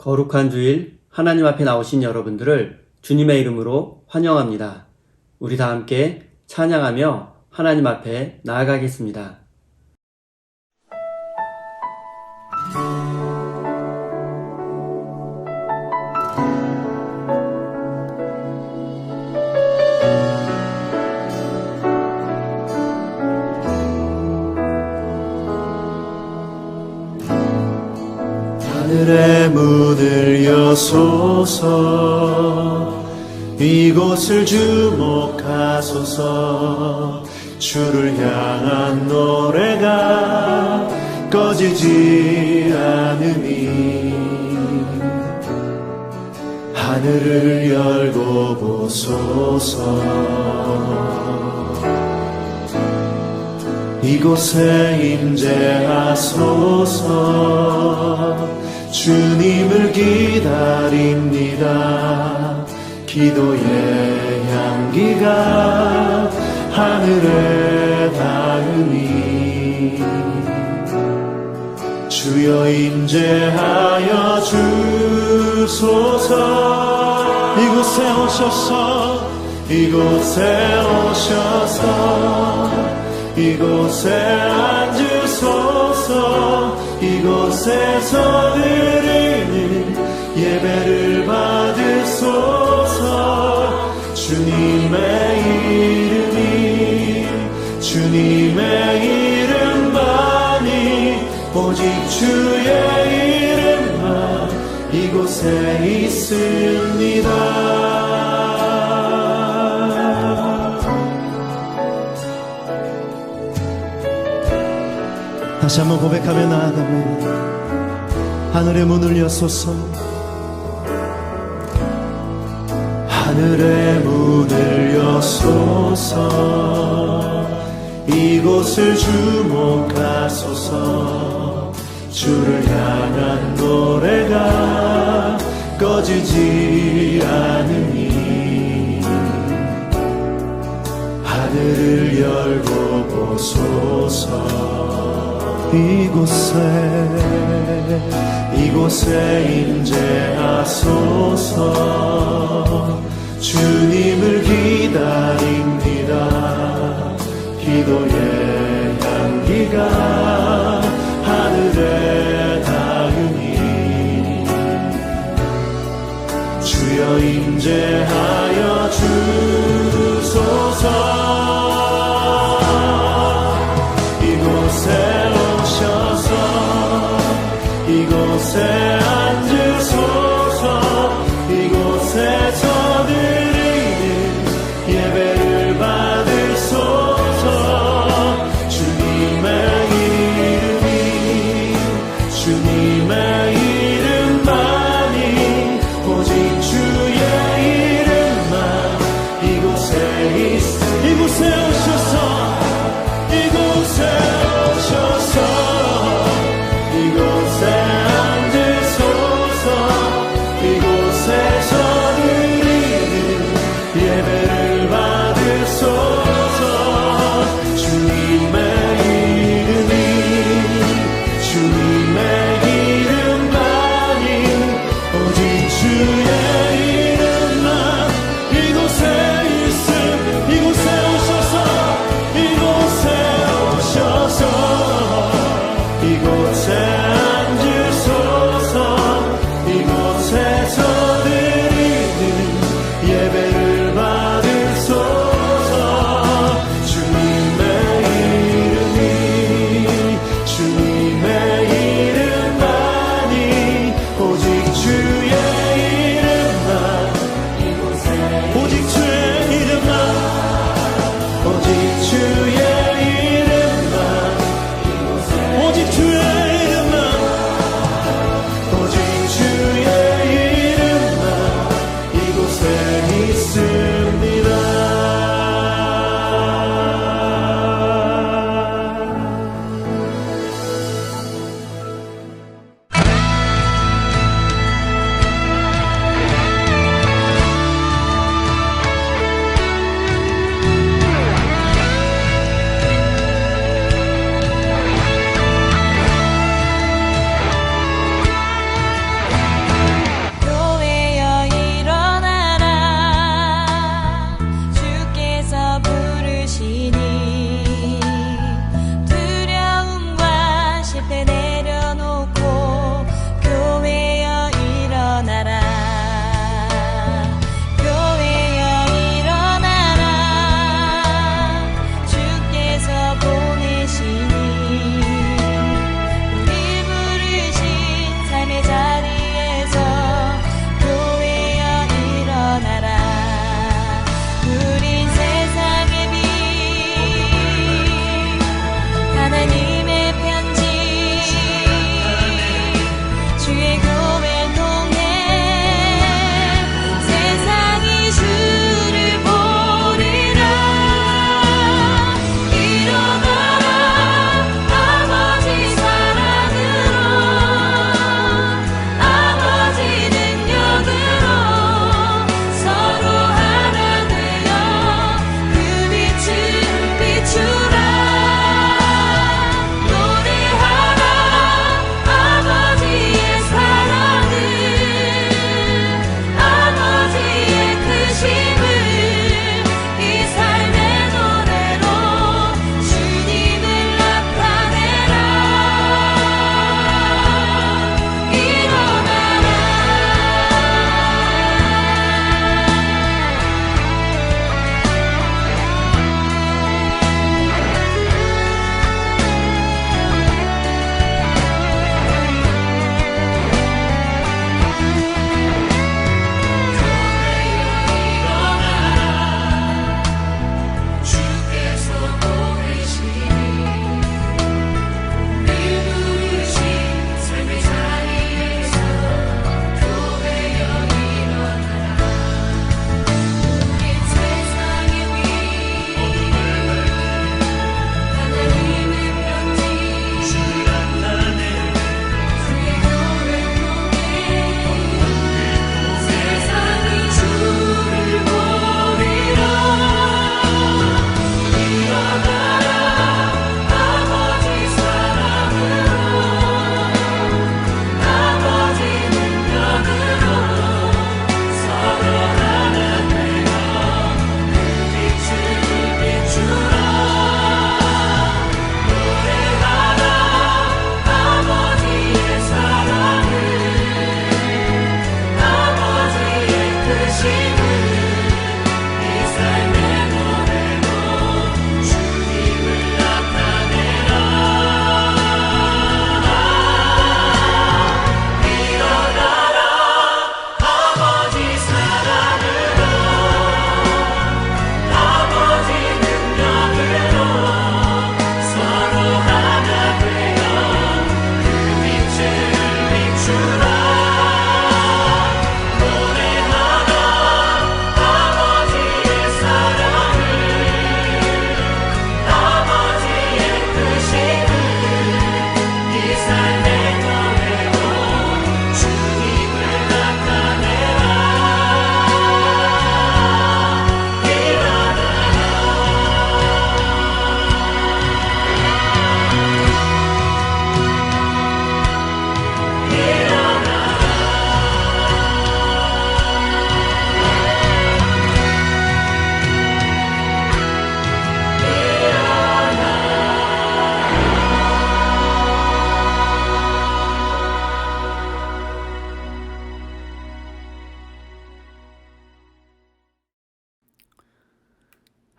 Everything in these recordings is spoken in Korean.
거룩한 주일 하나님 앞에 나오신 여러분들을 주님의 이름으로 환영합니다. 우리 다 함께 찬양하며 하나님 앞에 나아가겠습니다. 하늘의 문을 여소서, 이곳을 주목하소서. 주를 향한 노래가 꺼지지 않으니 하늘을 열고 보소서. 이곳에 임재하소서. 주님을 기다립니다. 기도의 향기가 하늘에 닿으니 주여 임재하여 주소서. 이곳에 오셔서, 이곳에 오셔서, 이곳에 앉으소서. 이곳에서 드리는 예배를 받으소서. 주님의 이름이, 주님의 이름만이, 오직 주의 이름만 이곳에 있습니다. 다시 한번 고백하며 나아갑니다. 하늘의 문을 여소서. 하늘의 문을 여소서. 이곳을 주목하소서. 주를 향한 노래가 꺼지지 않으니 하늘을 열고 보소서. 이곳에 임재하소서. 주님을 기다립니다. 기도의 향기가 하늘에 닿으니 주여 임재하여 주소서. 이곳에 앉으소서. 이곳에서 드리는 예배를 받으소서. 주님의 이름이, 주님의 이름만이, 오직 주의 이름만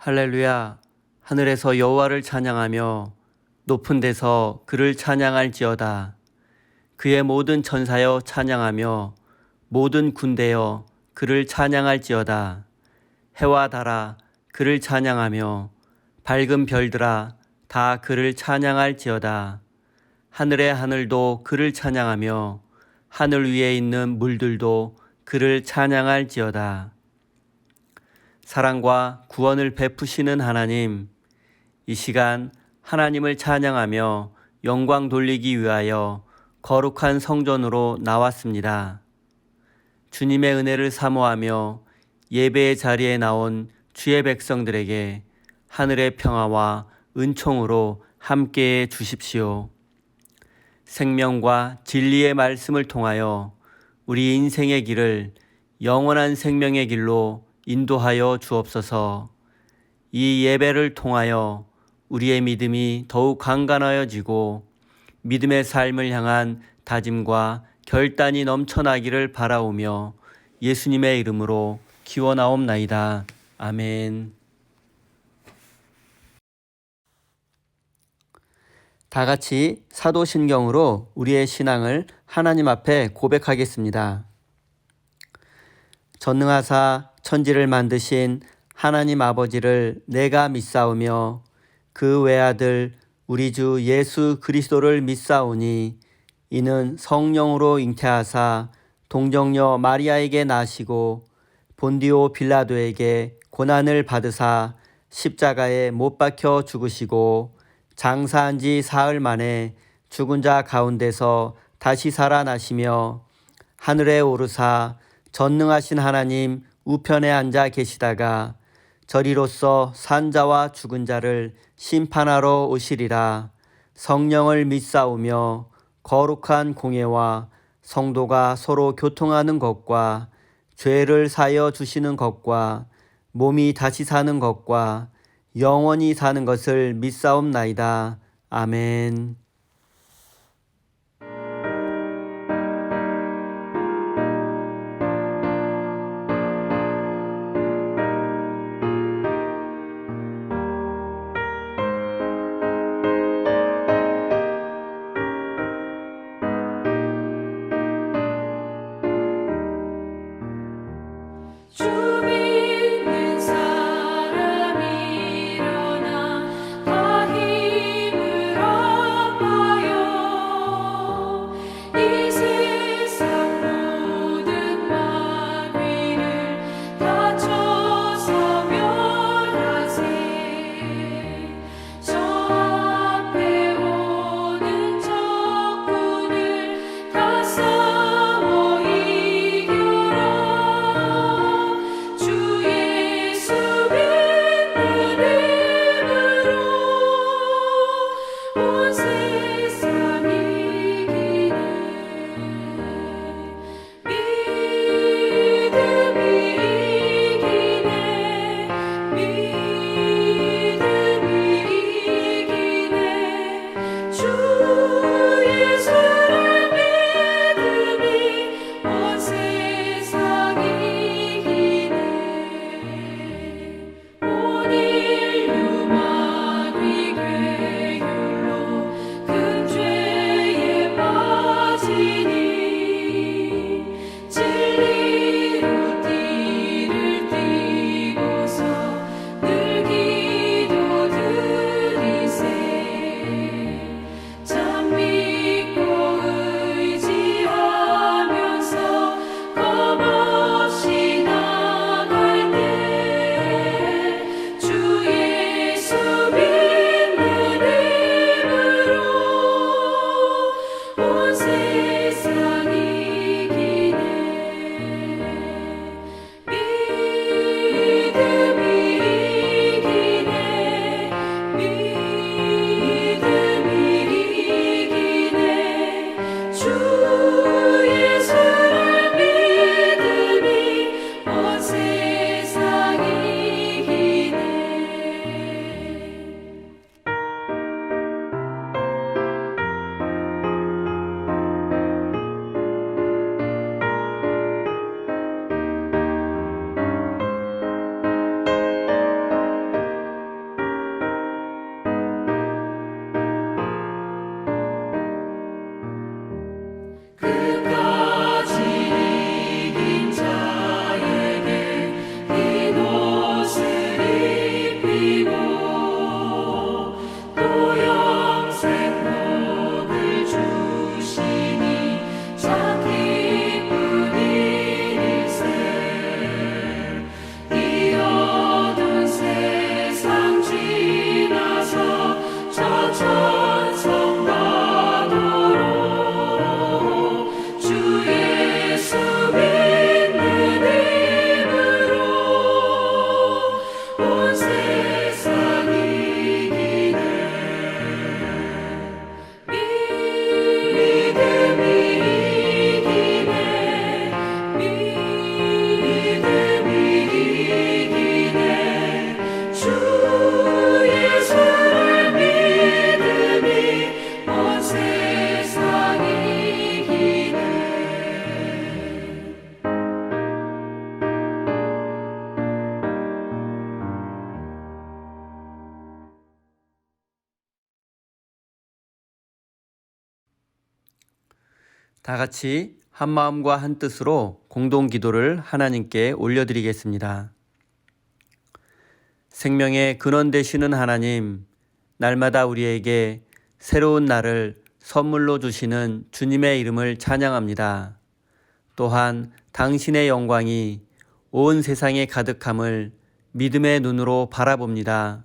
할렐루야. 하늘에서 여호와를 찬양하며 높은 데서 그를 찬양할지어다. 그의 모든 천사여 찬양하며 모든 군대여 그를 찬양할지어다. 해와 달아 그를 찬양하며 밝은 별들아 다 그를 찬양할지어다. 하늘의 하늘도 그를 찬양하며 하늘 위에 있는 물들도 그를 찬양할지어다. 사랑과 구원을 베푸시는 하나님, 이 시간 하나님을 찬양하며 영광 돌리기 위하여 거룩한 성전으로 나왔습니다. 주님의 은혜를 사모하며 예배의 자리에 나온 주의 백성들에게 하늘의 평화와 은총으로 함께해 주십시오. 생명과 진리의 말씀을 통하여 우리 인생의 길을 영원한 생명의 길로 인도하여 주옵소서. 이 예배를 통하여 우리의 믿음이 더욱 강건하여지고 믿음의 삶을 향한 다짐과 결단이 넘쳐나기를 바라오며 예수님의 이름으로 기원하옵나이다. 아멘. 다 같이 사도신경으로 우리의 신앙을 하나님 앞에 고백하겠습니다. 전능하사 천지를 만드신 하나님 아버지를 내가 믿사오며 그 외아들 우리 주 예수 그리스도를 믿사오니 이는 성령으로 잉태하사 동정녀 마리아에게 나시고 본디오 빌라도에게 고난을 받으사 십자가에 못 박혀 죽으시고 장사한 지 사흘 만에 죽은 자 가운데서 다시 살아나시며 하늘에 오르사 전능하신 하나님 우편에 앉아 계시다가 저리로서 산자와 죽은 자를 심판하러 오시리라. 성령을 믿사오며 거룩한 공예와 성도가 서로 교통하는 것과 죄를 사여 주시는 것과 몸이 다시 사는 것과 영원히 사는 것을 믿사옵나이다. 아멘. 주 믿는 사람 일어나 다 힘을 누리고 또 영생 복을 주시니 참 기쁜 일일세. 이 어두운 세상 지나서 저 천성바다로 주 예수 믿는 힘으로 온 세상 이기네. 믿음이 이기네. 믿음이 이기네. 주 예수를 믿음이 온 세상 이기네. 다 같이 한 마음과 한 뜻으로 공동 기도를 하나님께 올려드리겠습니다. 생명의 근원 되시는 하나님, 날마다 우리에게 새로운 날을 선물로 주시는 주님의 이름을 찬양합니다. 또한 당신의 영광이 온 세상에 가득함을 믿음의 눈으로 바라봅니다.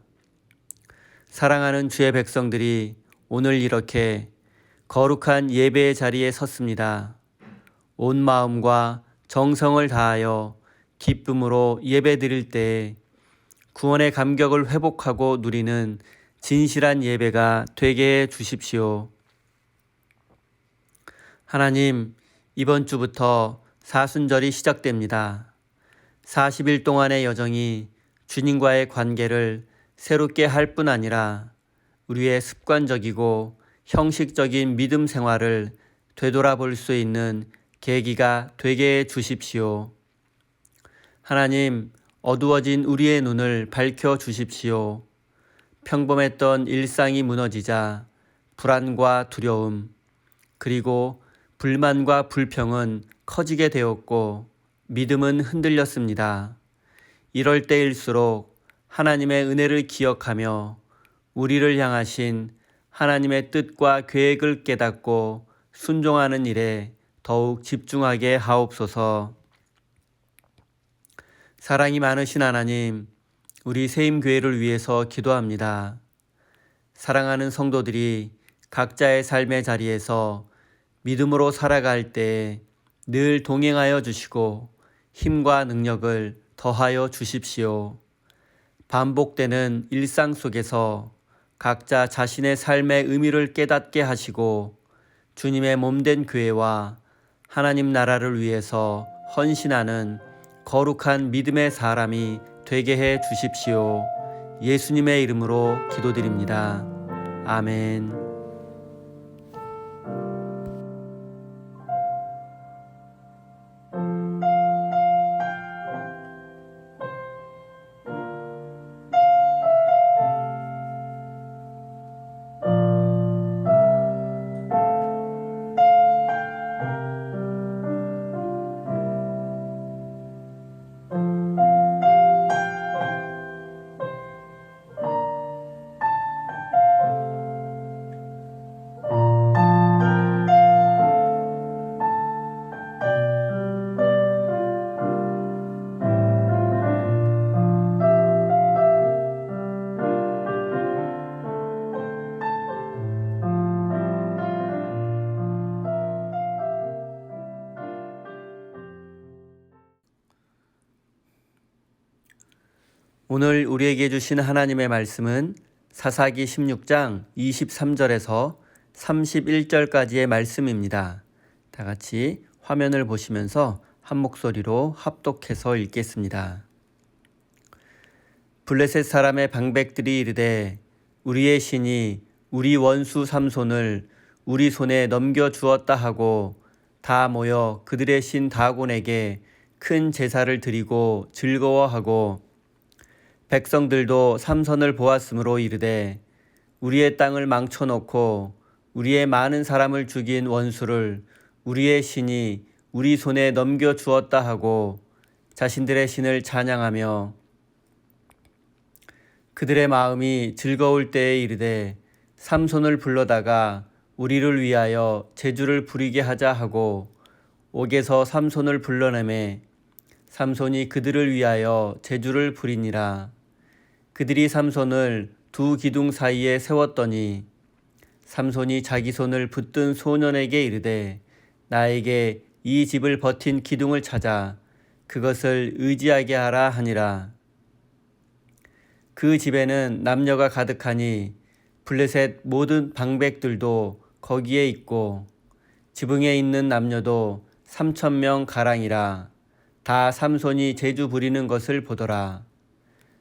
사랑하는 주의 백성들이 오늘 이렇게 거룩한 예배의 자리에 섰습니다. 온 마음과 정성을 다하여 기쁨으로 예배드릴 때 구원의 감격을 회복하고 누리는 진실한 예배가 되게 해 주십시오. 하나님, 이번 주부터 사순절이 시작됩니다. 40일 동안의 여정이 주님과의 관계를 새롭게 할 뿐 아니라 우리의 습관적이고 형식적인 믿음 생활을 되돌아볼 수 있는 계기가 되게 해 주십시오. 하나님, 어두워진 우리의 눈을 밝혀 주십시오. 평범했던 일상이 무너지자 불안과 두려움, 그리고 불만과 불평은 커지게 되었고 믿음은 흔들렸습니다. 이럴 때일수록 하나님의 은혜를 기억하며 우리를 향하신 하나님의 뜻과 계획을 깨닫고 순종하는 일에 더욱 집중하게 하옵소서. 사랑이 많으신 하나님, 우리 세임교회를 위해서 기도합니다. 사랑하는 성도들이 각자의 삶의 자리에서 믿음으로 살아갈 때 늘 동행하여 주시고 힘과 능력을 더하여 주십시오. 반복되는 일상 속에서 각자 자신의 삶의 의미를 깨닫게 하시고 주님의 몸된 교회와 하나님 나라를 위해서 헌신하는 거룩한 믿음의 사람이 되게 해 주십시오. 예수님의 이름으로 기도드립니다. 아멘. 오늘 우리에게 주신 하나님의 말씀은 사사기 16장 23절에서 31절까지의 말씀입니다. 다 같이 화면을 보시면서 한 목소리로 합독해서 읽겠습니다. 블레셋 사람의 방백들이 이르되 우리의 신이 우리 원수 삼손을 우리 손에 넘겨주었다 하고 다 모여 그들의 신 다곤에게 큰 제사를 드리고 즐거워하고 백성들도 삼손을 보았으므로 이르되 우리의 땅을 망쳐놓고 우리의 많은 사람을 죽인 원수를 우리의 신이 우리 손에 넘겨주었다 하고 자신들의 신을 찬양하며 그들의 마음이 즐거울 때에 이르되 삼손을 불러다가 우리를 위하여 제주를 부리게 하자 하고 옥에서 삼손을 불러내매 삼손이 그들을 위하여 제주를 부리니라. 그들이 삼손을 두 기둥 사이에 세웠더니 삼손이 자기 손을 붙든 소년에게 이르되 나에게 이 집을 버틴 기둥을 찾아 그것을 의지하게 하라 하니라. 그 집에는 남녀가 가득하니 블레셋 모든 방백들도 거기에 있고 지붕에 있는 남녀도 3,000명 가량이라. 다 삼손이 제주 부리는 것을 보더라.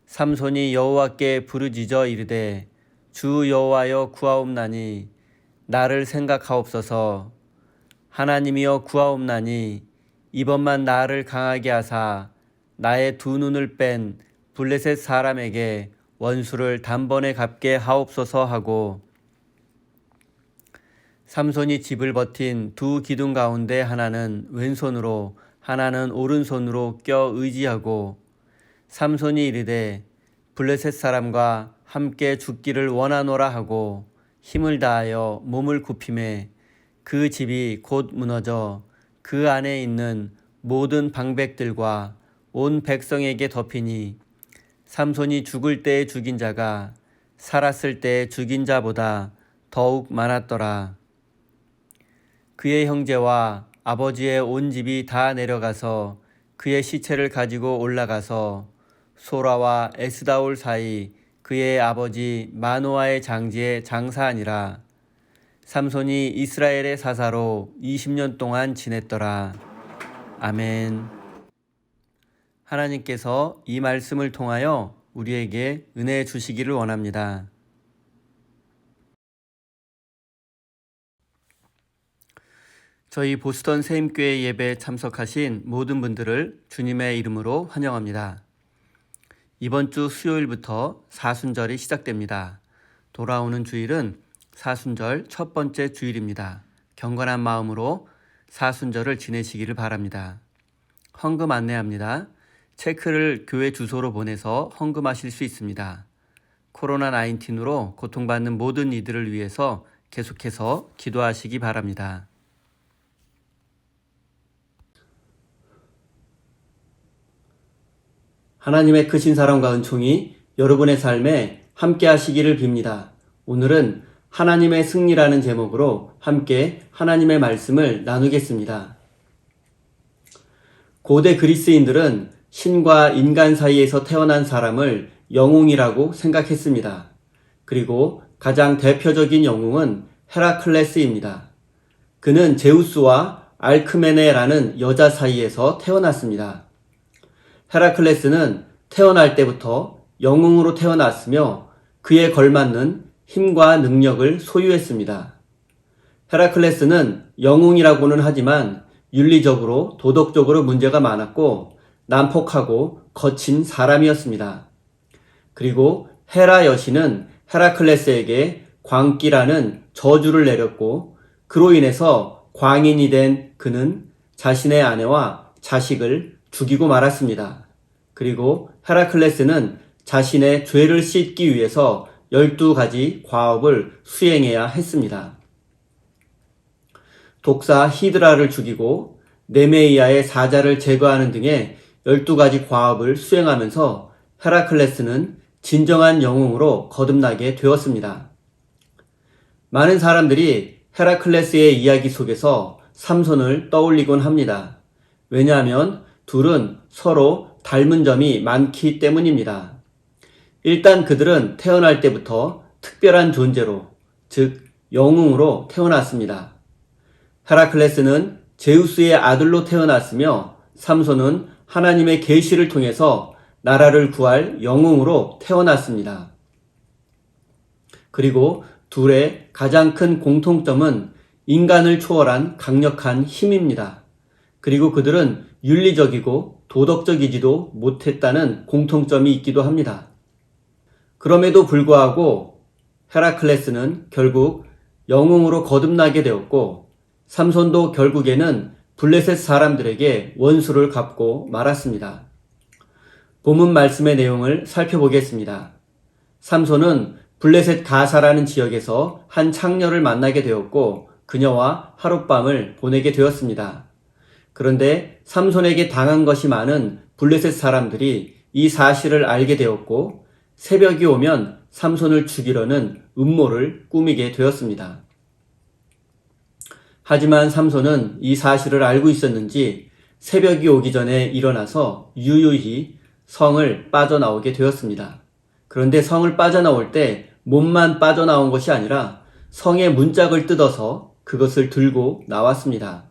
삼손이 여호와께 부르짖어 이르되 주 여호와여 구하옵나니 나를 생각하옵소서. 하나님이여 구하옵나니 이번만 나를 강하게 하사 나의 두 눈을 뺀 블레셋 사람에게 원수를 단번에 갚게 하옵소서 하고 삼손이 집을 버틴 두 기둥 가운데 하나는 왼손으로 하나는 오른손으로 껴 의지하고 삼손이 이르되 블레셋 사람과 함께 죽기를 원하노라 하고 힘을 다하여 몸을 굽히매 그 집이 곧 무너져 그 안에 있는 모든 방백들과 온 백성에게 덮이니 삼손이 죽을 때에 죽인 자가 살았을 때에 죽인 자보다 더욱 많았더라. 그의 형제와 아버지의 온 집이 다 내려가서 그의 시체를 가지고 올라가서 소라와 에스다올 사이 그의 아버지 마노아의 장지에 장사하니라. 삼손이 이스라엘의 사사로 20년 동안 지냈더라. 아멘. 하나님께서 이 말씀을 통하여 우리에게 은혜 주시기를 원합니다. 저희 보스턴 세임교회 예배에 참석하신 모든 분들을 주님의 이름으로 환영합니다. 이번 주 수요일부터 사순절이 시작됩니다. 돌아오는 주일은 사순절 첫 번째 주일입니다. 경건한 마음으로 사순절을 지내시기를 바랍니다. 헌금 안내합니다. 체크를 교회 주소로 보내서 헌금하실 수 있습니다. 코로나19으로 고통받는 모든 이들을 위해서 계속해서 기도하시기 바랍니다. 하나님의 크신 사랑과 은총이 여러분의 삶에 함께 하시기를 빕니다. 오늘은 하나님의 승리라는 제목으로 함께 하나님의 말씀을 나누겠습니다. 고대 그리스인들은 신과 인간 사이에서 태어난 사람을 영웅이라고 생각했습니다. 그리고 가장 대표적인 영웅은 헤라클레스입니다. 그는 제우스와 알크메네라는 여자 사이에서 태어났습니다. 헤라클레스는 태어날 때부터 영웅으로 태어났으며 그에 걸맞는 힘과 능력을 소유했습니다. 헤라클레스는 영웅이라고는 하지만 윤리적으로 도덕적으로 문제가 많았고 난폭하고 거친 사람이었습니다. 그리고 헤라 여신은 헤라클레스에게 광기라는 저주를 내렸고 그로 인해서 광인이 된 그는 자신의 아내와 자식을 죽이고 말았습니다. 그리고 헤라클레스는 자신의 죄를 씻기 위해서 12가지 과업을 수행해야 했습니다. 독사 히드라를 죽이고 네메이아의 사자를 제거하는 등의 12가지 과업을 수행하면서 헤라클레스는 진정한 영웅으로 거듭나게 되었습니다. 많은 사람들이 헤라클레스의 이야기 속에서 삼손을 떠올리곤 합니다. 왜냐하면 둘은 서로 닮은 점이 많기 때문입니다. 일단 그들은 태어날 때부터 특별한 존재로, 즉 영웅으로 태어났습니다. 헤라클레스는 제우스의 아들로 태어났으며 삼손은 하나님의 계시를 통해서 나라를 구할 영웅으로 태어났습니다. 그리고 둘의 가장 큰 공통점은 인간을 초월한 강력한 힘입니다. 그리고 그들은 윤리적이고 도덕적이지도 못했다는 공통점이 있기도 합니다. 그럼에도 불구하고 헤라클레스는 결국 영웅으로 거듭나게 되었고 삼손도 결국에는 블레셋 사람들에게 원수를 갚고 말았습니다. 본문 말씀의 내용을 살펴보겠습니다. 삼손은 블레셋 가사라는 지역에서 한 창녀를 만나게 되었고 그녀와 하룻밤을 보내게 되었습니다. 그런데 삼손에게 당한 것이 많은 블레셋 사람들이 이 사실을 알게 되었고 새벽이 오면 삼손을 죽이려는 음모를 꾸미게 되었습니다. 하지만 삼손은 이 사실을 알고 있었는지 새벽이 오기 전에 일어나서 유유히 성을 빠져나오게 되었습니다. 그런데 성을 빠져나올 때 몸만 빠져나온 것이 아니라 성의 문짝을 뜯어서 그것을 들고 나왔습니다.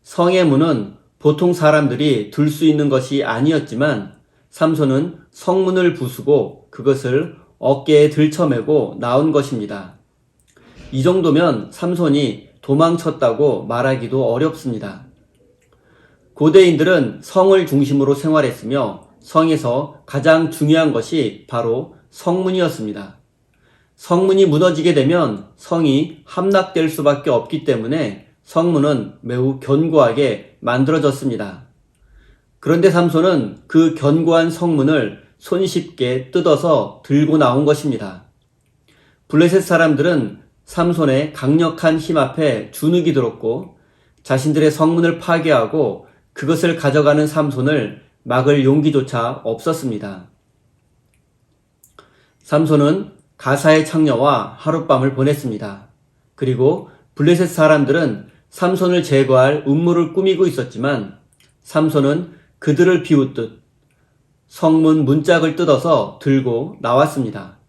성의 문은 보통 사람들이 들 수 있는 것이 아니었지만 삼손은 성문을 부수고 그것을 어깨에 들쳐매고 나온 것입니다. 이 정도면 삼손이 도망쳤다고 말하기도 어렵습니다. 고대인들은 성을 중심으로 생활했으며 성에서 가장 중요한 것이 바로 성문이었습니다. 성문이 무너지게 되면 성이 함락될 수밖에 없기 때문에 성문은 매우 견고하게 만들어졌습니다. 그런데 삼손은 그 견고한 성문을 손쉽게 뜯어서 들고 나온 것입니다. 블레셋 사람들은 삼손의 강력한 힘 앞에 주눅이 들었고 자신들의 성문을 파괴하고 그것을 가져가는 삼손을 막을 용기조차 없었습니다. 삼손은 가사의 창녀와 하룻밤을 보냈습니다. 그리고 블레셋 사람들은 삼손을 제거할 음모를 꾸미고 있었지만 삼손은 그들을 비웃듯 성문 문짝을 뜯어서 들고 나왔습니다.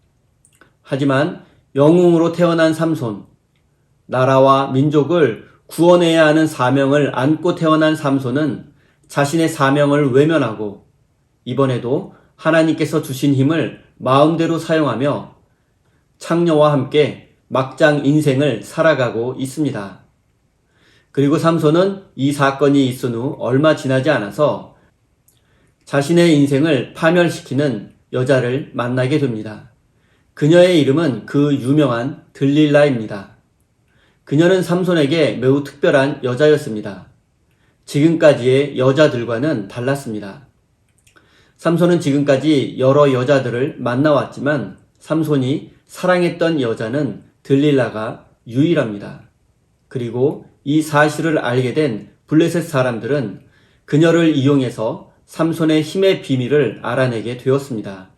하지만 영웅으로 태어난 삼손, 나라와 민족을 구원해야 하는 사명을 안고 태어난 삼손은 자신의 사명을 외면하고 이번에도 하나님께서 주신 힘을 마음대로 사용하며 창녀와 함께 막장 인생을 살아가고 있습니다. 그리고 삼손은 이 사건이 있은 후 얼마 지나지 않아서 자신의 인생을 파멸시키는 여자를 만나게 됩니다. 그녀의 이름은 그 유명한 들릴라입니다. 그녀는 삼손에게 매우 특별한 여자였습니다. 지금까지의 여자들과는 달랐습니다. 삼손은 지금까지 여러 여자들을 만나왔지만 삼손이 사랑했던 여자는 들릴라가 유일합니다. 그리고 이 사실을 알게 된 블레셋 사람들은 그녀를 이용해서 삼손의 힘의 비밀을 알아내게 되었습니다.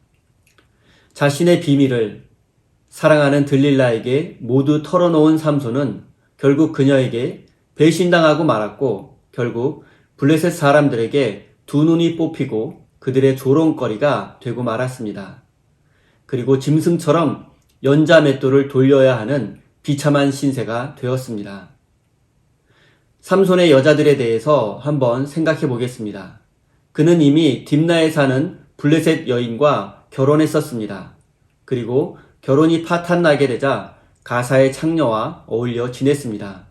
자신의 비밀을 사랑하는 들릴라에게 모두 털어놓은 삼손은 결국 그녀에게 배신당하고 말았고 결국 블레셋 사람들에게 두 눈이 뽑히고 그들의 조롱거리가 되고 말았습니다. 그리고 짐승처럼 연자맷돌을 돌려야 하는 비참한 신세가 되었습니다. 삼손의 여자들에 대해서 한번 생각해 보겠습니다. 그는 이미 딥나에 사는 블레셋 여인과 결혼했었습니다. 그리고 결혼이 파탄나게 되자 가사의 창녀와 어울려 지냈습니다.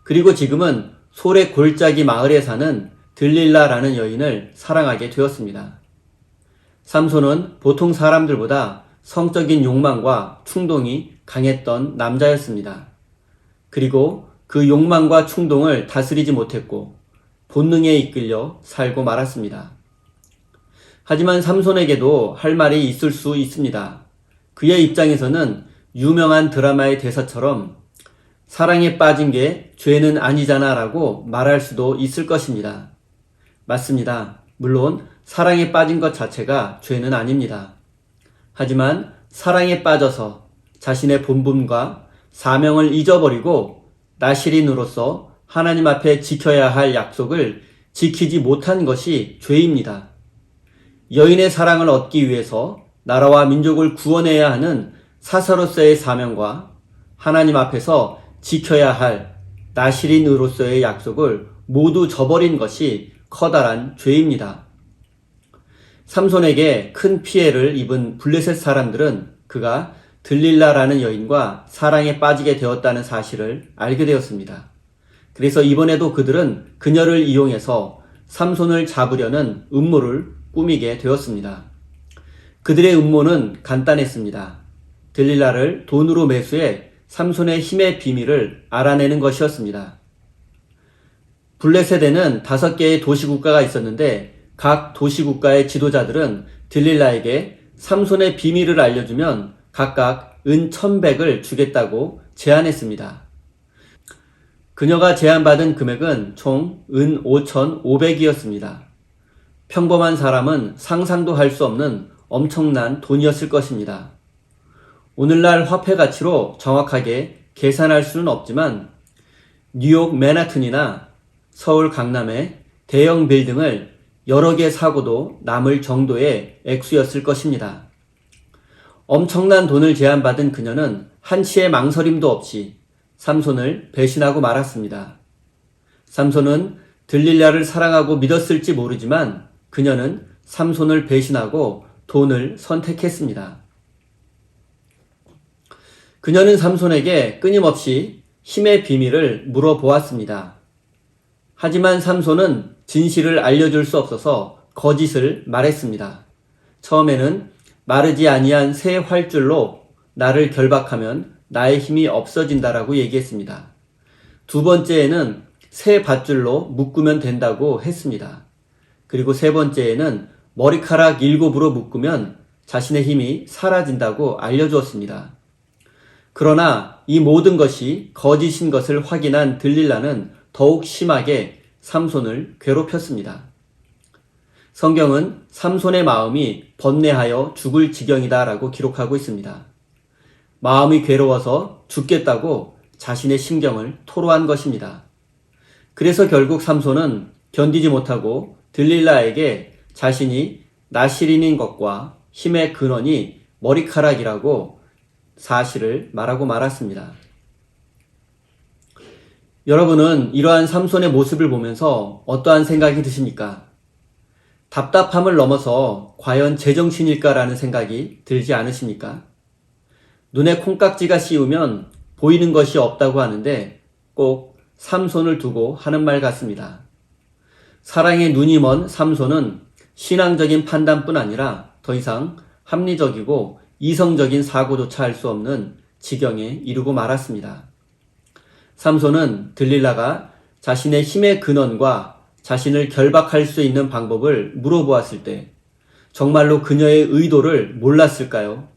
그리고 지금은 솔의 골짜기 마을에 사는 들릴라라는 여인을 사랑하게 되었습니다. 삼손은 보통 사람들보다 성적인 욕망과 충동이 강했던 남자였습니다. 그리고 그 욕망과 충동을 다스리지 못했고 본능에 이끌려 살고 말았습니다. 하지만 삼손에게도 할 말이 있을 수 있습니다. 그의 입장에서는 유명한 드라마의 대사처럼 사랑에 빠진 게 죄는 아니잖아 라고 말할 수도 있을 것입니다. 맞습니다. 물론 사랑에 빠진 것 자체가 죄는 아닙니다. 하지만 사랑에 빠져서 자신의 본분과 사명을 잊어버리고 나실인으로서 하나님 앞에 지켜야 할 약속을 지키지 못한 것이 죄입니다. 여인의 사랑을 얻기 위해서 나라와 민족을 구원해야 하는 사사로서의 사명과 하나님 앞에서 지켜야 할 나실인으로서의 약속을 모두 저버린 것이 커다란 죄입니다. 삼손에게 큰 피해를 입은 블레셋 사람들은 그가 들릴라라는 여인과 사랑에 빠지게 되었다는 사실을 알게 되었습니다. 그래서 이번에도 그들은 그녀를 이용해서 삼손을 잡으려는 음모를 꾸미게 되었습니다. 그들의 음모는 간단했습니다. 들릴라를 돈으로 매수해 삼손의 힘의 비밀을 알아내는 것이었습니다. 블레셋에는 5개의 도시국가가 있었는데 각 도시국가의 지도자들은 들릴라에게 삼손의 비밀을 알려주면 각각 은 1,100을 주겠다고 제안했습니다. 그녀가 제안받은 금액은 총 은 5,500이었습니다. 평범한 사람은 상상도 할 수 없는 엄청난 돈이었을 것입니다. 오늘날 화폐 가치로 정확하게 계산할 수는 없지만 뉴욕 맨하튼이나 서울 강남의 대형 빌딩을 여러 개 사고도 남을 정도의 액수였을 것입니다. 엄청난 돈을 제안받은 그녀는 한치의 망설임도 없이 삼손을 배신하고 말았습니다. 삼손은 들릴라를 사랑하고 믿었을지 모르지만 그녀는 삼손을 배신하고 돈을 선택했습니다. 그녀는 삼손에게 끊임없이 힘의 비밀을 물어보았습니다. 하지만 삼손은 진실을 알려줄 수 없어서 거짓을 말했습니다. 처음에는 마르지 아니한 새 활줄로 나를 결박하면 나의 힘이 없어진다라고 얘기했습니다. 두 번째에는 새 밧줄로 묶으면 된다고 했습니다. 그리고 세 번째에는 머리카락 7으로 묶으면 자신의 힘이 사라진다고 알려주었습니다. 그러나 이 모든 것이 거짓인 것을 확인한 들릴라는 더욱 심하게 삼손을 괴롭혔습니다. 성경은 삼손의 마음이 번뇌하여 죽을 지경이다라고 기록하고 있습니다. 마음이 괴로워서 죽겠다고 자신의 심경을 토로한 것입니다. 그래서 결국 삼손은 견디지 못하고 들릴라에게 자신이 나실인인 것과 힘의 근원이 머리카락이라고 사실을 말하고 말았습니다. 여러분은 이러한 삼손의 모습을 보면서 어떠한 생각이 드십니까? 답답함을 넘어서 과연 제정신일까라는 생각이 들지 않으십니까? 눈에 콩깍지가 씌우면 보이는 것이 없다고 하는데 꼭 삼손을 두고 하는 말 같습니다. 사랑에 눈이 먼 삼손은 신앙적인 판단뿐 아니라 더 이상 합리적이고 이성적인 사고조차 할 수 없는 지경에 이르고 말았습니다. 삼손은 들릴라가 자신의 힘의 근원과 자신을 결박할 수 있는 방법을 물어보았을 때 정말로 그녀의 의도를 몰랐을까요?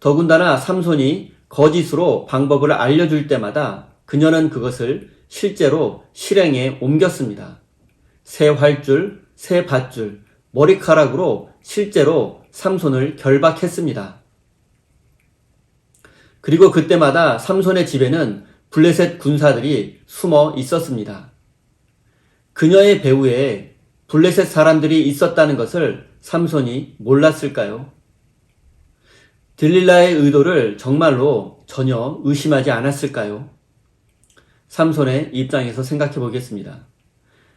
더군다나 삼손이 거짓으로 방법을 알려줄 때마다 그녀는 그것을 실제로 실행에 옮겼습니다. 새 활줄, 새 밧줄, 머리카락으로 실제로 삼손을 결박했습니다. 그리고 그때마다 삼손의 집에는 블레셋 군사들이 숨어 있었습니다. 그녀의 배후에 블레셋 사람들이 있었다는 것을 삼손이 몰랐을까요? 들릴라의 의도를 정말로 전혀 의심하지 않았을까요? 삼손의 입장에서 생각해 보겠습니다.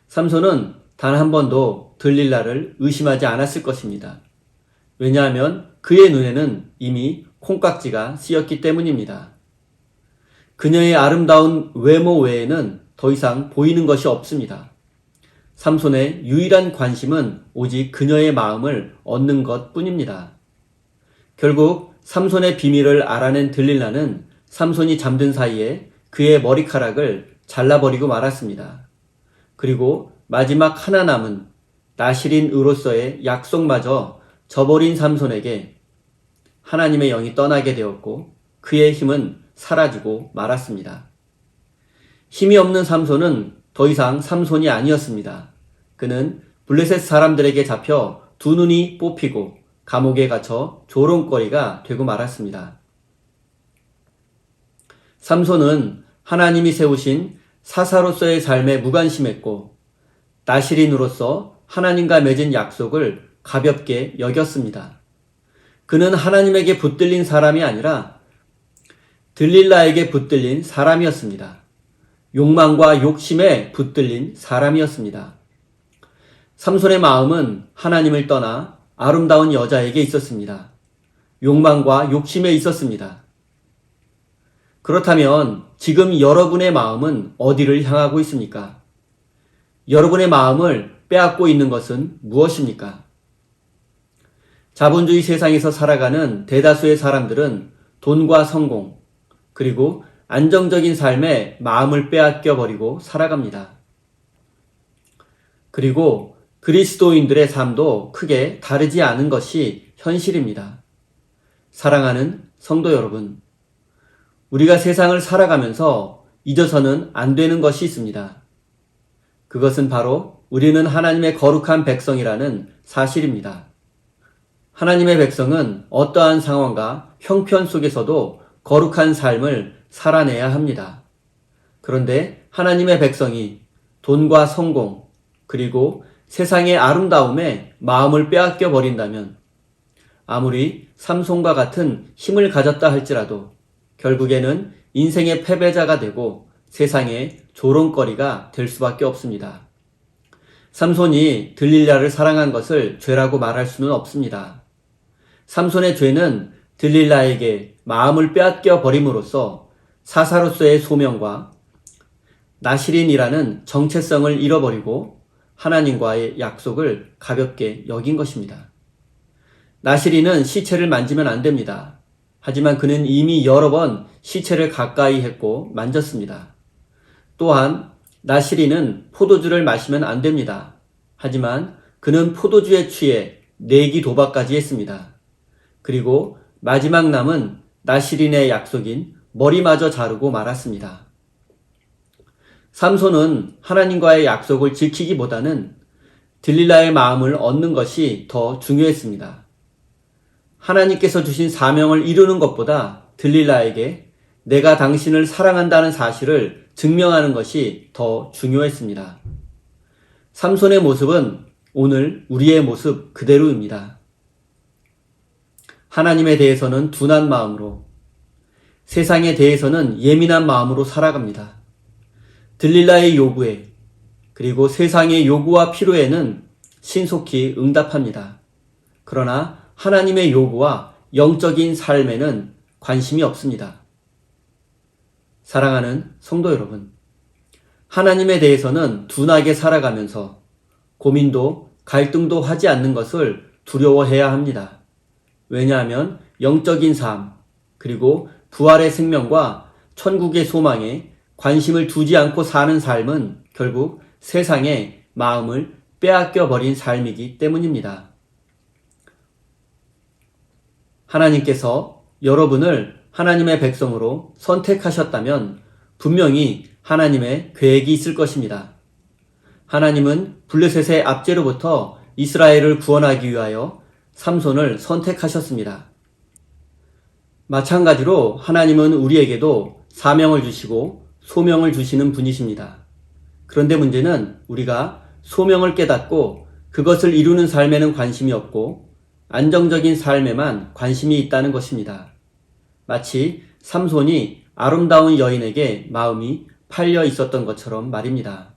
삼손은 단 한 번도 들릴라를 의심하지 않았을 것입니다. 왜냐하면 그의 눈에는 이미 콩깍지가 씌었기 때문입니다. 그녀의 아름다운 외모 외에는 더 이상 보이는 것이 없습니다. 삼손의 유일한 관심은 오직 그녀의 마음을 얻는 것 뿐입니다. 결국 삼손의 비밀을 알아낸 들릴라는 삼손이 잠든 사이에 그의 머리카락을 잘라버리고 말았습니다. 그리고 마지막 하나 남은 나실인으로서의 약속마저 저버린 삼손에게 하나님의 영이 떠나게 되었고 그의 힘은 사라지고 말았습니다. 힘이 없는 삼손은 더 이상 삼손이 아니었습니다. 그는 블레셋 사람들에게 잡혀 두 눈이 뽑히고 감옥에 갇혀 조롱거리가 되고 말았습니다. 삼손은 하나님이 세우신 사사로서의 삶에 무관심했고 나실인으로서 하나님과 맺은 약속을 가볍게 여겼습니다. 그는 하나님에게 붙들린 사람이 아니라 들릴라에게 붙들린 사람이었습니다. 욕망과 욕심에 붙들린 사람이었습니다. 삼손의 마음은 하나님을 떠나 아름다운 여자에게 있었습니다. 욕망과 욕심에 있었습니다. 그렇다면 지금 여러분의 마음은 어디를 향하고 있습니까? 여러분의 마음을 빼앗고 있는 것은 무엇입니까? 자본주의 세상에서 살아가는 대다수의 사람들은 돈과 성공, 그리고 안정적인 삶에 마음을 빼앗겨 버리고 살아갑니다. 그리고 그리스도인들의 삶도 크게 다르지 않은 것이 현실입니다. 사랑하는 성도 여러분, 우리가 세상을 살아가면서 잊어서는 안 되는 것이 있습니다. 그것은 바로 우리는 하나님의 거룩한 백성이라는 사실입니다. 하나님의 백성은 어떠한 상황과 형편 속에서도 거룩한 삶을 살아내야 합니다. 그런데 하나님의 백성이 돈과 성공, 그리고 세상의 아름다움에 마음을 빼앗겨 버린다면 아무리 삼손과 같은 힘을 가졌다 할지라도 결국에는 인생의 패배자가 되고 세상의 조롱거리가 될 수밖에 없습니다. 삼손이 들릴라를 사랑한 것을 죄라고 말할 수는 없습니다. 삼손의 죄는 들릴라에게 마음을 빼앗겨 버림으로써 사사로서의 소명과 나시린이라는 정체성을 잃어버리고 하나님과의 약속을 가볍게 여긴 것입니다. 나시린은 시체를 만지면 안 됩니다. 하지만 그는 이미 여러 번 시체를 가까이 했고 만졌습니다. 또한 나시린은 포도주를 마시면 안 됩니다. 하지만 그는 포도주에 취해 내기 도박까지 했습니다. 그리고 마지막 남은 나시린의 약속인 머리마저 자르고 말았습니다. 삼손은 하나님과의 약속을 지키기보다는 들릴라의 마음을 얻는 것이 더 중요했습니다. 하나님께서 주신 사명을 이루는 것보다 들릴라에게 내가 당신을 사랑한다는 사실을 증명하는 것이 더 중요했습니다. 삼손의 모습은 오늘 우리의 모습 그대로입니다. 하나님에 대해서는 둔한 마음으로, 세상에 대해서는 예민한 마음으로 살아갑니다. 들릴라의 요구에, 그리고 세상의 요구와 필요에는 신속히 응답합니다. 그러나 하나님의 요구와 영적인 삶에는 관심이 없습니다. 사랑하는 성도 여러분, 하나님에 대해서는 둔하게 살아가면서 고민도 갈등도 하지 않는 것을 두려워해야 합니다. 왜냐하면 영적인 삶, 그리고 부활의 생명과 천국의 소망에 관심을 두지 않고 사는 삶은 결국 세상에 마음을 빼앗겨 버린 삶이기 때문입니다. 하나님께서 여러분을 하나님의 백성으로 선택하셨다면 분명히 하나님의 계획이 있을 것입니다. 하나님은 블레셋의 압제로부터 이스라엘을 구원하기 위하여 삼손을 선택하셨습니다. 마찬가지로 하나님은 우리에게도 사명을 주시고 소명을 주시는 분이십니다. 그런데 문제는 우리가 소명을 깨닫고 그것을 이루는 삶에는 관심이 없고 안정적인 삶에만 관심이 있다는 것입니다. 마치 삼손이 아름다운 여인에게 마음이 팔려 있었던 것처럼 말입니다.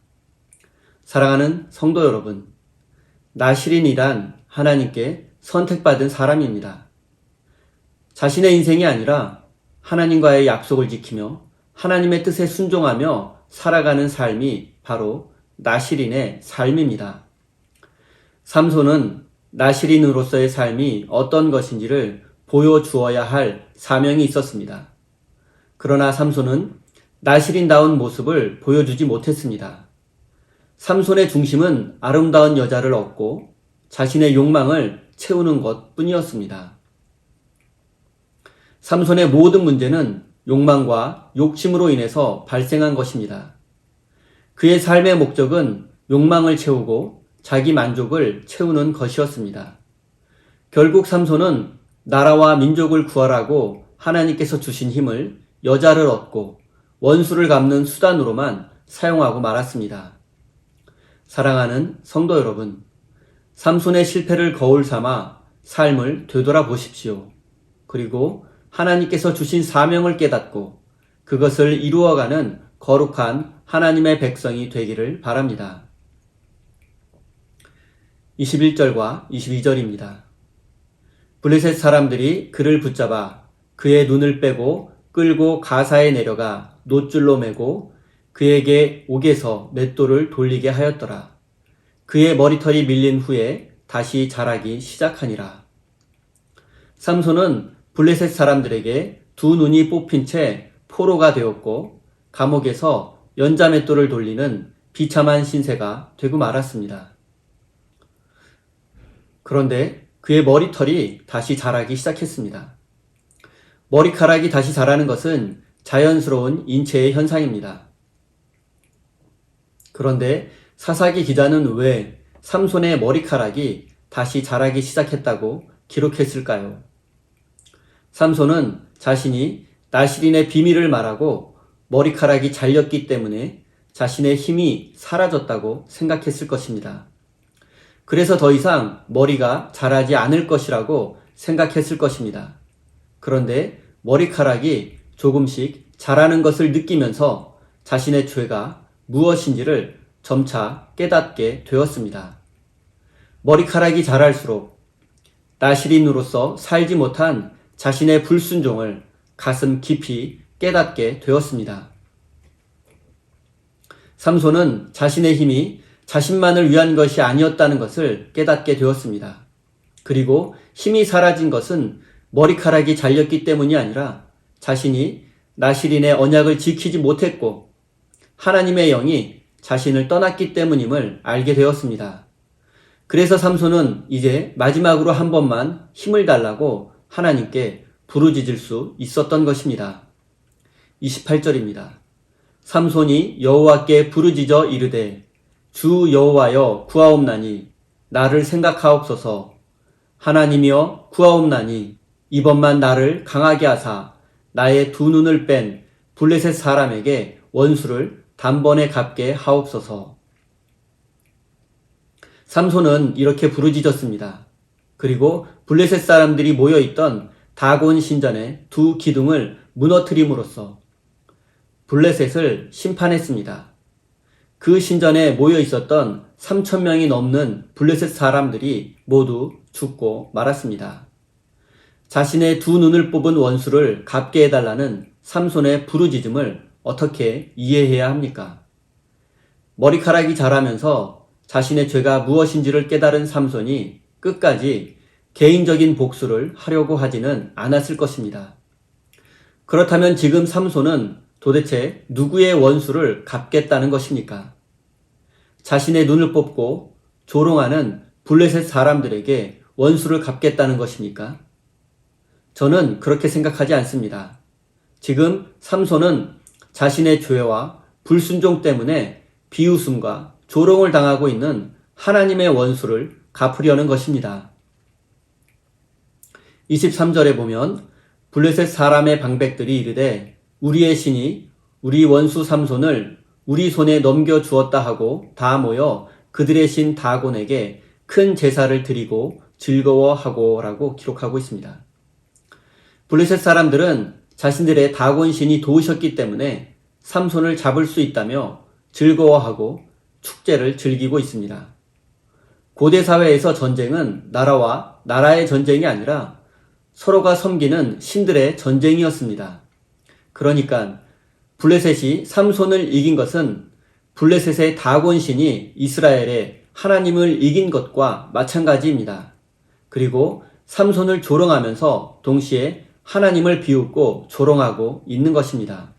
사랑하는 성도 여러분, 나시린이란 하나님께 선택받은 사람입니다. 자신의 인생이 아니라 하나님과의 약속을 지키며 하나님의 뜻에 순종하며 살아가는 삶이 바로 나시린의 삶입니다. 삼손은 나시린으로서의 삶이 어떤 것인지를 보여주어야 할 사명이 있었습니다. 그러나 삼손은 나시린다운 모습을 보여주지 못했습니다. 삼손의 중심은 아름다운 여자를 얻고 자신의 욕망을 채우는 것 뿐이었습니다. 삼손의 모든 문제는 욕망과 욕심으로 인해서 발생한 것입니다. 그의 삶의 목적은 욕망을 채우고 자기 만족을 채우는 것이었습니다. 결국 삼손은 나라와 민족을 구하라고 하나님께서 주신 힘을 여자를 얻고 원수를 갚는 수단으로만 사용하고 말았습니다. 사랑하는 성도 여러분, 삼손의 실패를 거울 삼아 삶을 되돌아보십시오. 그리고 하나님께서 주신 사명을 깨닫고 그것을 이루어가는 거룩한 하나님의 백성이 되기를 바랍니다. 21절과 22절입니다. 블레셋 사람들이 그를 붙잡아 그의 눈을 빼고 끌고 가사에 내려가 놋줄로 매고 그에게 옥에서 맷돌을 돌리게 하였더라. 그의 머리털이 밀린 후에 다시 자라기 시작하니라. 삼손은 블레셋 사람들에게 두 눈이 뽑힌 채 포로가 되었고 감옥에서 연자맷돌을 돌리는 비참한 신세가 되고 말았습니다. 그런데 그의 머리털이 다시 자라기 시작했습니다. 머리카락이 다시 자라는 것은 자연스러운 인체의 현상입니다. 그런데 사사기 기자는 왜 삼손의 머리카락이 다시 자라기 시작했다고 기록했을까요? 삼손은 자신이 나실인의 비밀을 말하고 머리카락이 잘렸기 때문에 자신의 힘이 사라졌다고 생각했을 것입니다. 그래서 더 이상 머리가 자라지 않을 것이라고 생각했을 것입니다. 그런데 머리카락이 조금씩 자라는 것을 느끼면서 자신의 죄가 무엇인지를 점차 깨닫게 되었습니다. 머리카락이 자랄수록 나실인으로서 살지 못한 자신의 불순종을 가슴 깊이 깨닫게 되었습니다. 삼손은 자신의 힘이 자신만을 위한 것이 아니었다는 것을 깨닫게 되었습니다. 그리고 힘이 사라진 것은 머리카락이 잘렸기 때문이 아니라 자신이 나실인의 언약을 지키지 못했고 하나님의 영이 자신을 떠났기 때문임을 알게 되었습니다. 그래서 삼손은 이제 마지막으로 한 번만 힘을 달라고 하나님께 부르짖을 수 있었던 것입니다. 28절입니다. 삼손이 여호와께 부르짖어 이르되 주 여호와여 구하옵나니 나를 생각하옵소서. 하나님이여 구하옵나니 이번만 나를 강하게 하사 나의 두 눈을 뺀 블레셋 사람에게 원수를 단번에 갚게 하옵소서. 삼손은 이렇게 부르짖었습니다. 그리고 블레셋 사람들이 모여있던 다곤 신전의 두 기둥을 무너뜨림으로써 블레셋을 심판했습니다. 그 신전에 모여 있었던 3,000명이 넘는 블레셋 사람들이 모두 죽고 말았습니다. 자신의 두 눈을 뽑은 원수를 갚게 해달라는 삼손의 부르짖음을 어떻게 이해해야 합니까? 머리카락이 자라면서 자신의 죄가 무엇인지를 깨달은 삼손이 끝까지 개인적인 복수를 하려고 하지는 않았을 것입니다. 그렇다면 지금 삼손은 도대체 누구의 원수를 갚겠다는 것입니까? 자신의 눈을 뽑고 조롱하는 블레셋 사람들에게 원수를 갚겠다는 것입니까? 저는 그렇게 생각하지 않습니다. 지금 삼손은 자신의 죄와 불순종 때문에 비웃음과 조롱을 당하고 있는 하나님의 원수를 갚으려는 것입니다. 23절에 보면 블레셋 사람의 방백들이 이르되 우리의 신이 우리 원수 삼손을 우리 손에 넘겨주었다 하고 다 모여 그들의 신 다곤에게 큰 제사를 드리고 즐거워하고 라고 기록하고 있습니다. 블레셋 사람들은 자신들의 다곤 신이 도우셨기 때문에 삼손을 잡을 수 있다며 즐거워하고 축제를 즐기고 있습니다. 고대 사회에서 전쟁은 나라와 나라의 전쟁이 아니라 서로가 섬기는 신들의 전쟁이었습니다. 그러니까 블레셋이 삼손을 이긴 것은 블레셋의 다곤 신이 이스라엘의 하나님을 이긴 것과 마찬가지입니다. 그리고 삼손을 조롱하면서 동시에 하나님을 비웃고 조롱하고 있는 것입니다.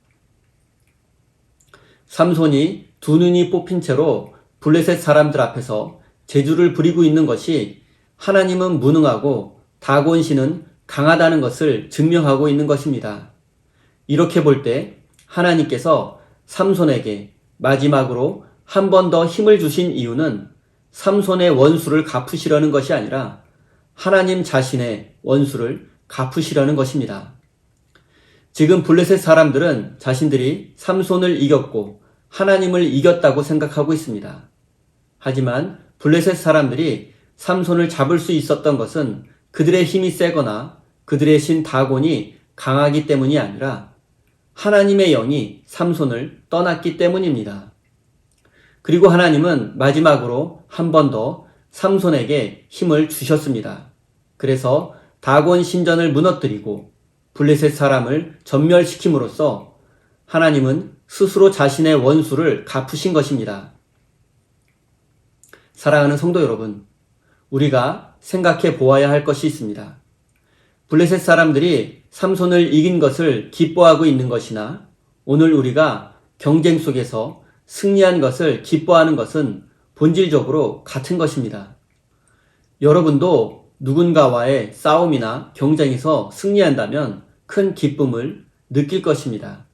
삼손이 두 눈이 뽑힌 채로 블레셋 사람들 앞에서 재주를 부리고 있는 것이 하나님은 무능하고 다곤 신은 강하다는 것을 증명하고 있는 것입니다. 이렇게 볼 때 하나님께서 삼손에게 마지막으로 한 번 더 힘을 주신 이유는 삼손의 원수를 갚으시려는 것이 아니라 하나님 자신의 원수를 갚으시려는 것입니다. 지금 블레셋 사람들은 자신들이 삼손을 이겼고 하나님을 이겼다고 생각하고 있습니다. 하지만 블레셋 사람들이 삼손을 잡을 수 있었던 것은 그들의 힘이 세거나 그들의 신 다곤이 강하기 때문이 아니라 하나님의 영이 삼손을 떠났기 때문입니다. 그리고 하나님은 마지막으로 한 번 더 삼손에게 힘을 주셨습니다. 그래서 다곤 신전을 무너뜨리고 블레셋 사람을 전멸시킴으로써 하나님은 스스로 자신의 원수를 갚으신 것입니다. 사랑하는 성도 여러분, 우리가 생각해 보아야 할 것이 있습니다. 블레셋 사람들이 삼손을 이긴 것을 기뻐하고 있는 것이나 오늘 우리가 경쟁 속에서 승리한 것을 기뻐하는 것은 본질적으로 같은 것입니다. 여러분도 누군가와의 싸움이나 경쟁에서 승리한다면 큰 기쁨을 느낄 것입니다.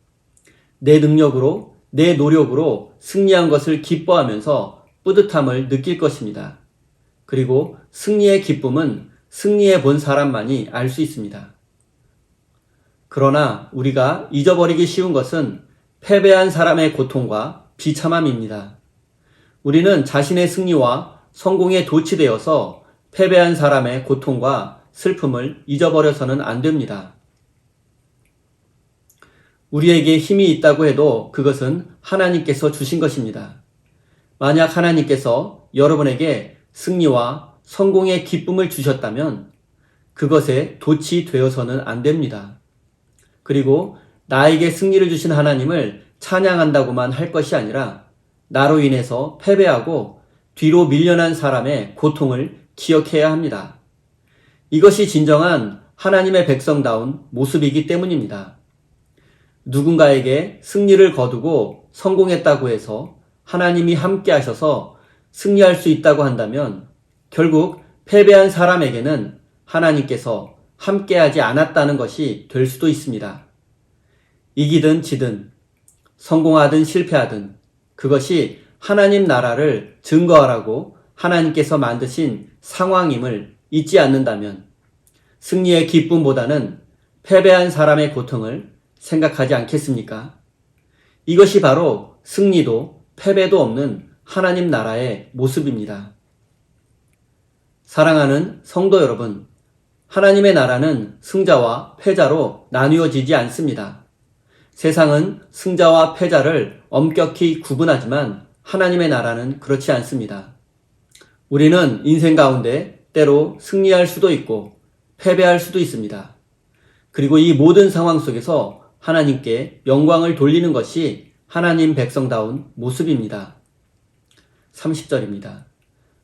내 능력으로, 내 노력으로 승리한 것을 기뻐하면서 뿌듯함을 느낄 것입니다. 그리고 승리의 기쁨은 승리해 본 사람만이 알 수 있습니다. 그러나 우리가 잊어버리기 쉬운 것은 패배한 사람의 고통과 비참함입니다. 우리는 자신의 승리와 성공에 도취되어서 패배한 사람의 고통과 슬픔을 잊어버려서는 안 됩니다. 우리에게 힘이 있다고 해도 그것은 하나님께서 주신 것입니다. 만약 하나님께서 여러분에게 승리와 성공의 기쁨을 주셨다면 그것에 도취되어서는 안 됩니다. 그리고 나에게 승리를 주신 하나님을 찬양한다고만 할 것이 아니라 나로 인해서 패배하고 뒤로 밀려난 사람의 고통을 기억해야 합니다. 이것이 진정한 하나님의 백성다운 모습이기 때문입니다. 누군가에게 승리를 거두고 성공했다고 해서 하나님이 함께 하셔서 승리할 수 있다고 한다면 결국 패배한 사람에게는 하나님께서 함께하지 않았다는 것이 될 수도 있습니다. 이기든 지든 성공하든 실패하든 그것이 하나님 나라를 증거하라고 하나님께서 만드신 상황임을 잊지 않는다면 승리의 기쁨보다는 패배한 사람의 고통을 생각하지 않겠습니까? 이것이 바로 승리도 패배도 없는 하나님 나라의 모습입니다. 사랑하는 성도 여러분, 하나님의 나라는 승자와 패자로 나뉘어지지 않습니다. 세상은 승자와 패자를 엄격히 구분하지만 하나님의 나라는 그렇지 않습니다. 우리는 인생 가운데 때로 승리할 수도 있고 패배할 수도 있습니다. 그리고 이 모든 상황 속에서 하나님께 영광을 돌리는 것이 하나님 백성다운 모습입니다. 30절입니다.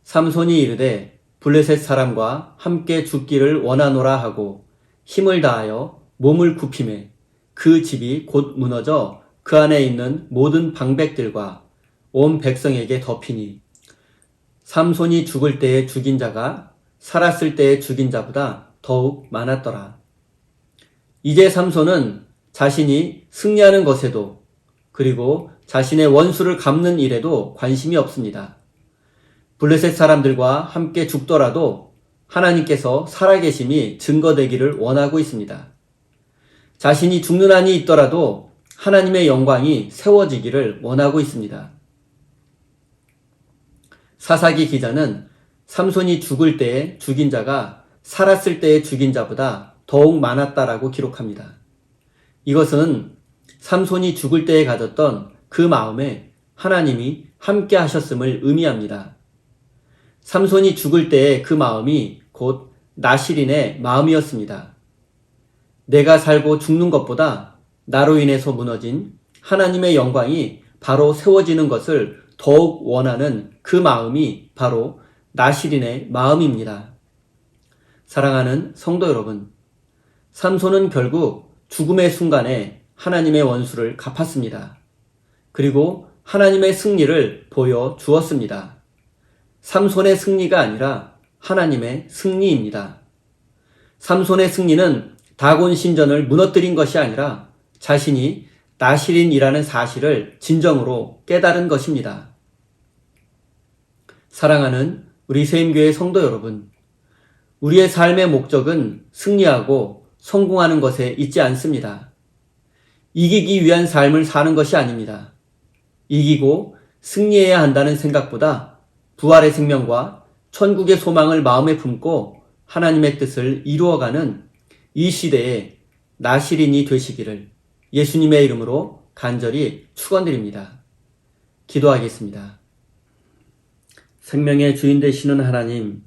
삼손이 이르되 블레셋 사람과 함께 죽기를 원하노라 하고 힘을 다하여 몸을 굽히매 그 집이 곧 무너져 그 안에 있는 모든 방백들과 온 백성에게 덮이니 삼손이 죽을 때에 죽인 자가 살았을 때에 죽인 자보다 더욱 많았더라. 이제 삼손은 자신이 승리하는 것에도 그리고 자신의 원수를 갚는 일에도 관심이 없습니다. 블레셋 사람들과 함께 죽더라도 하나님께서 살아계심이 증거되기를 원하고 있습니다. 자신이 죽는 한이 있더라도 하나님의 영광이 세워지기를 원하고 있습니다. 사사기 기자는 삼손이 죽을 때에 죽인 자가 살았을 때에 죽인 자보다 더욱 많았다라고 기록합니다. 이것은 삼손이 죽을 때에 가졌던 그 마음에 하나님이 함께 하셨음을 의미합니다. 삼손이 죽을 때의 그 마음이 곧 나실인의 마음이었습니다. 내가 살고 죽는 것보다 나로 인해서 무너진 하나님의 영광이 바로 세워지는 것을 더욱 원하는 그 마음이 바로 나실인의 마음입니다. 사랑하는 성도 여러분, 삼손은 결국 죽음의 순간에 하나님의 원수를 갚았습니다. 그리고 하나님의 승리를 보여주었습니다. 삼손의 승리가 아니라 하나님의 승리입니다. 삼손의 승리는 다곤 신전을 무너뜨린 것이 아니라 자신이 나실인이라는 사실을 진정으로 깨달은 것입니다. 사랑하는 우리 세임교회 성도 여러분, 우리의 삶의 목적은 승리하고 성공하는 것에 있지 않습니다. 이기기 위한 삶을 사는 것이 아닙니다. 이기고 승리해야 한다는 생각보다 부활의 생명과 천국의 소망을 마음에 품고 하나님의 뜻을 이루어가는 이 시대에 나실인이 되시기를 예수님의 이름으로 간절히 축원드립니다. 기도하겠습니다. 생명의 주인 되시는 하나님,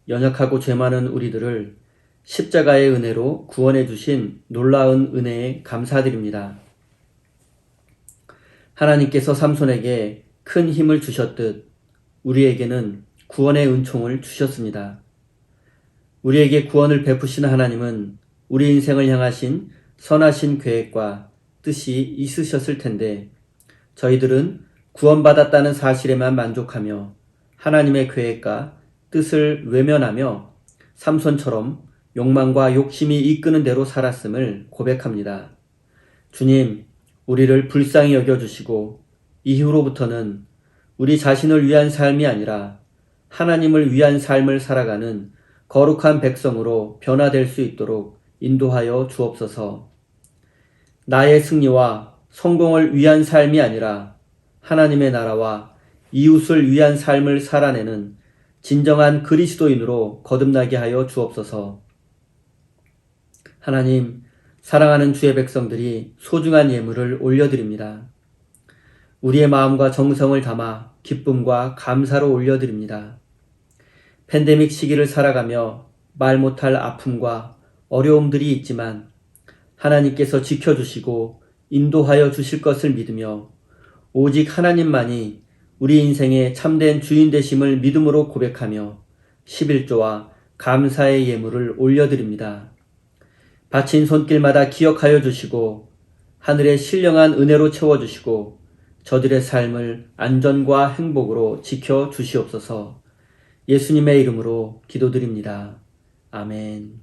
연약하고 죄 많은 우리들을 십자가의 은혜로 구원해 주신 놀라운 은혜에 감사드립니다. 하나님께서 삼손에게 큰 힘을 주셨듯 우리에게는 구원의 은총을 주셨습니다. 우리에게 구원을 베푸신 하나님은 우리 인생을 향하신 선하신 계획과 뜻이 있으셨을 텐데 저희들은 구원받았다는 사실에만 만족하며 하나님의 계획과 뜻을 외면하며 삼손처럼 욕망과 욕심이 이끄는 대로 살았음을 고백합니다. 주님, 우리를 불쌍히 여겨주시고 이후로부터는 우리 자신을 위한 삶이 아니라 하나님을 위한 삶을 살아가는 거룩한 백성으로 변화될 수 있도록 인도하여 주옵소서. 나의 승리와 성공을 위한 삶이 아니라 하나님의 나라와 이웃을 위한 삶을 살아내는 진정한 그리스도인으로 거듭나게 하여 주옵소서. 하나님, 사랑하는 주의 백성들이 소중한 예물을 올려드립니다. 우리의 마음과 정성을 담아 기쁨과 감사로 올려드립니다. 팬데믹 시기를 살아가며 말 못할 아픔과 어려움들이 있지만 하나님께서 지켜주시고 인도하여 주실 것을 믿으며 오직 하나님만이 우리 인생의 참된 주인 되심을 믿음으로 고백하며 11조와 감사의 예물을 올려드립니다. 바친 손길마다 기억하여 주시고 하늘의 신령한 은혜로 채워주시고 저들의 삶을 안전과 행복으로 지켜 주시옵소서. 예수님의 이름으로 기도드립니다. 아멘.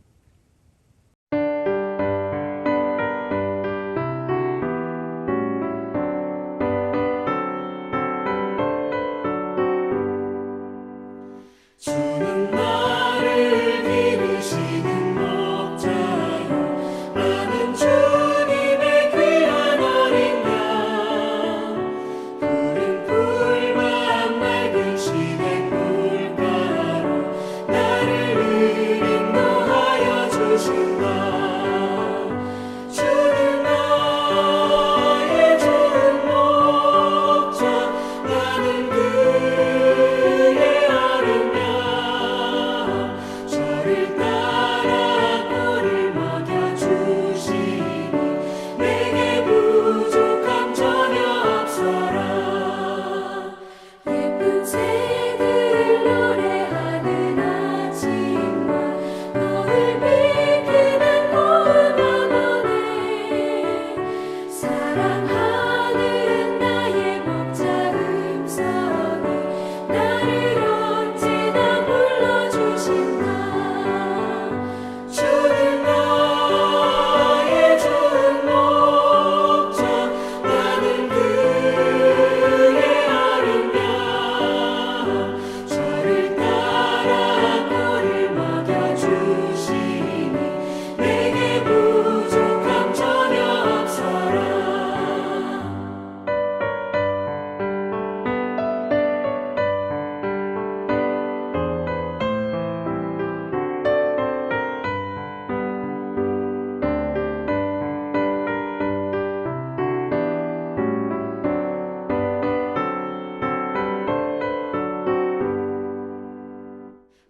주는 나를 기르시는 목자요 나는 주님의 귀한 어린 양 푸른 풀만 맑은 시냇 물가로 나를 인도하여 주신다. 주는 나의 좋은 목자 나는 그의 어린 양 저를 따라 꼴을 먹여주시니 내게 부족함 전혀 없어라. 예쁜 새들 노래하는 아침과 너를 비키는 고운 영혼에 사랑하는 나의 목자 음성이 나를 언제나 불러주신다. 주는 나의 좋은 목자 나는 그의 어린 양 저를 따라 꼴을 먹여주시니 내게 부족함 전혀 없어라.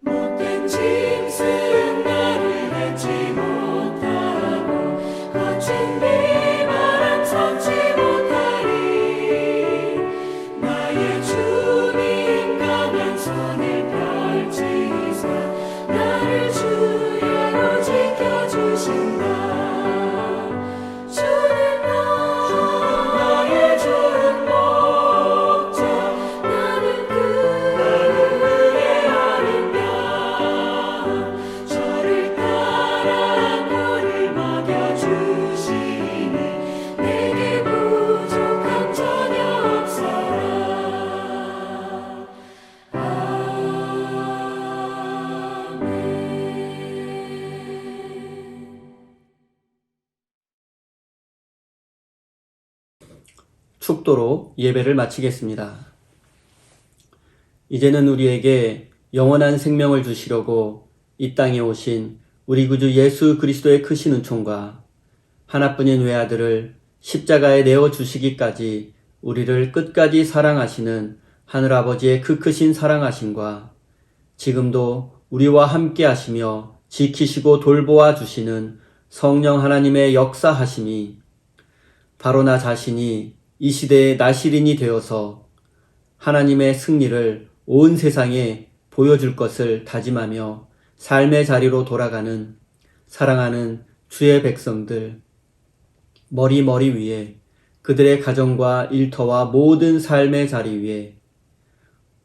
못된 짐승 나를 밟지 못하고 거친 비바람 섞지 못하리. 나의 주님 강한 손을 펼치사 나를 주야로 지켜주신다. 주는 나의 좋은 목자 나는 그의 어린 양 저를 따라 꼴을 먹여주시니 내게 부족함 전혀 없어라. 아멘. 축도로 예배를 마치겠습니다. 이제는 우리에게 영원한 생명을 주시려고 이 땅에 오신 우리 구주 예수 그리스도의 크신 은총과 하나뿐인 외아들을 십자가에 내어 주시기까지 우리를 끝까지 사랑하시는 하늘아버지의 그 크신 사랑하심과 지금도 우리와 함께 하시며 지키시고 돌보아 주시는 성령 하나님의 역사하심이 바로 나 자신이 이 시대의 나시린이 되어서 하나님의 승리를 온 세상에 보여줄 것을 다짐하며 삶의 자리로 돌아가는 사랑하는 주의 백성들 머리 위에 그들의 가정과 일터와 모든 삶의 자리 위에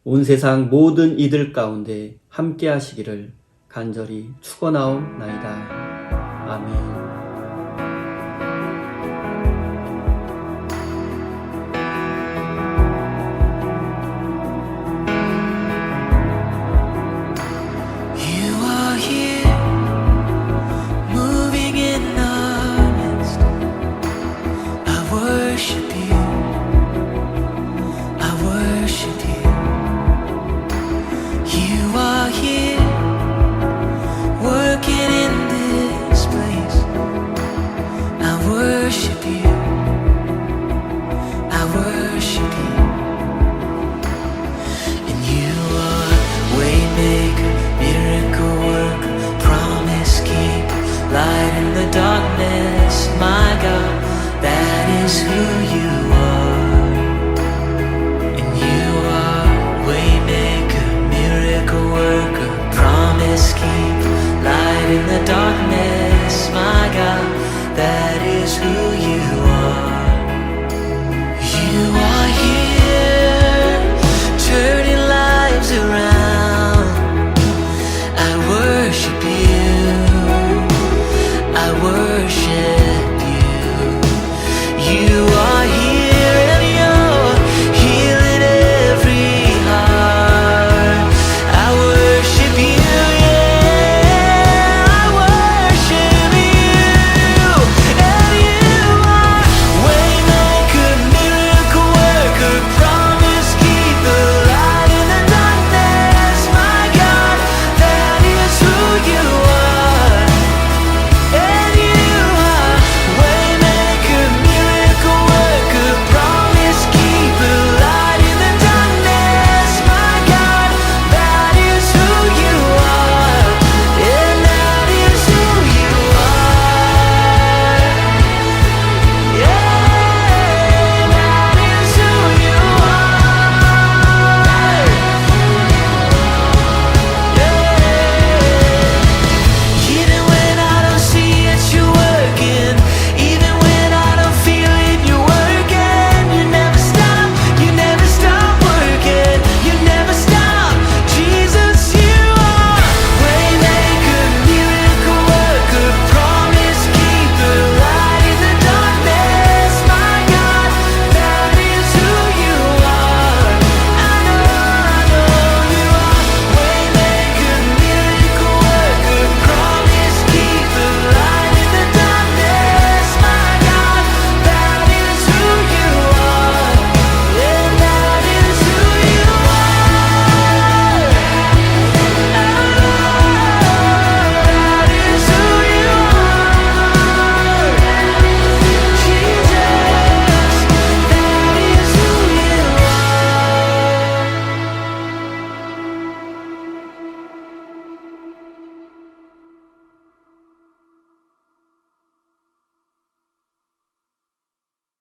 온 세상 모든 이들 가운데 함께 하시기를 간절히 축원하옵나이다. 아멘. You are here, moving in our midst. I worship you. I worship you. You are here, working in this place. I worship you. I worship you. And you are waymaker, miracle worker, promise keeper, light in the darkness. My God, that is who you are. And you are waymaker, miracle worker, promise keeper, light in the darkness. My God, that is who you